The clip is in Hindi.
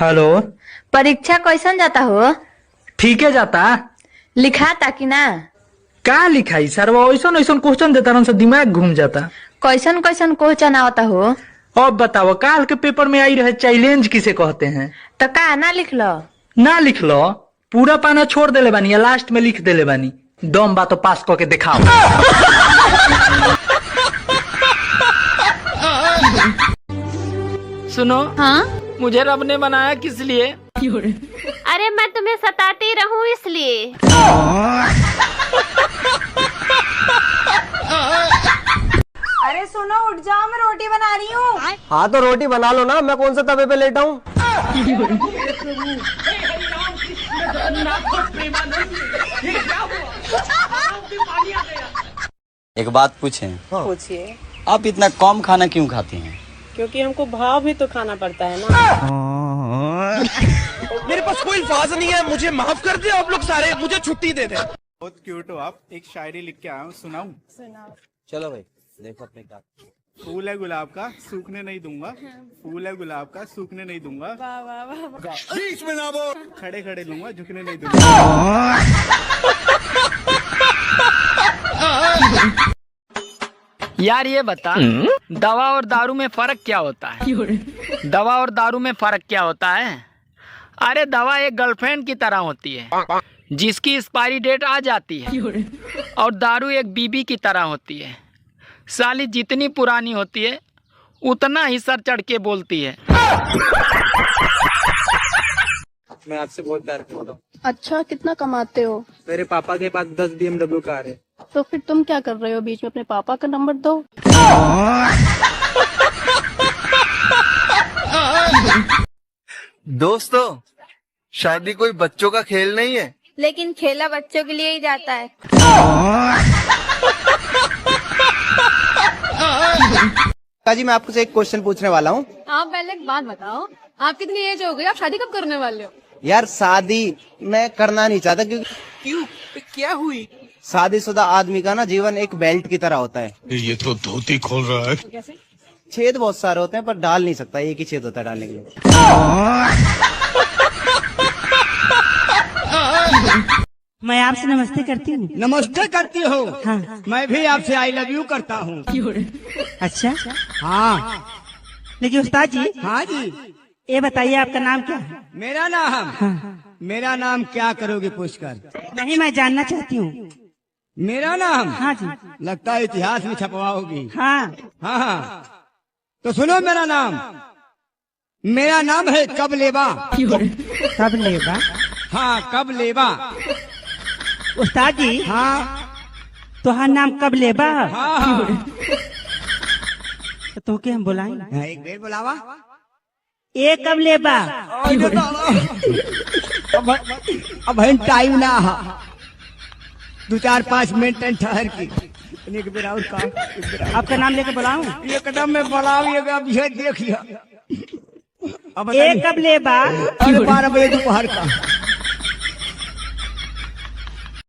हेलो। परीक्षा कैसन जाता हो? ठीक है जाता। लिखा था कि ना? का लिखाई सर, वो ऐसा ऐसा क्वेश्चन देता ना, दिमाग घूम जाता। कैसन कैसन क्वेश्चन आवता हो? अब बताओ, काल के पेपर में आई रहे चैलेंज किसे कहते हैं? तो का ना लिख लो? ना लिख लो, पूरा पाना छोड़ देले बानी या लास्ट में लिख देले बानी। दम बा तो पास करके दिखाओ। सुनो, हाँ? मुझे रब ने बनाया किस लिए? अरे मैं तुम्हें सताती रहूं इसलिए। अरे सुनो, उठ जाओ, मैं रोटी बना रही हूँ। हाँ तो रोटी बना लो ना, मैं कौन सा तवे पे लेटा हूँ। एक बात पूछें? पूछिए। आप इतना कम खाना क्यों खाती हैं? क्योंकि हमको भाव भी तो खाना पड़ता है ना। मेरे पास कोई अल्फाज नहीं है, मुझे माफ कर दे आप लोग सारे, मुझे छुट्टी दे दे। बहुत क्यूट हो आप, एक शायरी लिख के आया हूँ, सुनाऊं? चलो भाई देखो अपने का। फूल है गुलाब का सूखने नहीं दूंगा, फूल है गुलाब का सूखने नहीं दूंगा, बीच में ना बोल। खड़े खड़े लूंगा झुकने नहीं दूंगा। यार ये बता, दवा और दारू में फर्क क्या होता है? दवा और दारू में फर्क क्या होता है? अरे दवा एक गर्लफ्रेंड की तरह होती है जिसकी एक्सपायरी डेट आ जाती है, और दारू एक बीबी की तरह होती है, साली जितनी पुरानी होती है उतना ही सर चढ़ के बोलती है। मैं आपसे बहुत प्यार करता हूँ। अच्छा, कितना कमाते हो? मेरे पापा के पास 10 BMW कार है। तो फिर तुम क्या कर रहे हो बीच में? अपने पापा का नंबर दो। दोस्तों, शादी कोई बच्चों का खेल नहीं है। लेकिन खेला बच्चों के लिए ही जाता है। जी मैं आपसे एक क्वेश्चन पूछने वाला हूँ। आप पहले एक बात बताओ, आप कितनी एज हो गई? आप शादी कब करने वाले हो? यार शादी मैं करना नहीं चाहता, क्योंकि क्यों, क्या हुई? शादीशुदा आदमी का ना जीवन एक बेल्ट की तरह होता है। ये तो धोती खोल रहा है। कैसे? छेद बहुत सारे होते हैं पर डाल नहीं सकता, एक ही छेद होता है डालने के लिए। मैं आपसे नमस्ते करती हूँ। नमस्ते करती हो? हाँ। मैं भी आपसे आई लव यू करता हूँ। अच्छा हाँ। लेकिन उस्ताद जी। हाँ जी। ये बताइए आपका नाम क्या है? मेरा नाम? हाँ। मेरा नाम क्या करोगे पूछकर? नहीं, मैं जानना चाहती हूँ। मेरा नाम? हाँ जी। लगता है इतिहास में छपवाओगी। हाँ हाँ। तो सुनो मेरा नाम। मेरा नाम है कबलेबा। कबलेबा? हाँ कबलेबा। उस्ताद जी। हाँ। तुहार नाम कबलेबा? हाँ। तो के हम बुलाएं? हाँ, एक बेर बुलावा। ए कबलेबा। अब टाइम ना है, 2-4-5 मिनट ठहर की। एक बेर और का आपका नाम लेके बुलाऊं? एकदम में बुलाओ, अब ये देख लिया। ए कबलेबा? अरे 12 बजे दोपहर का।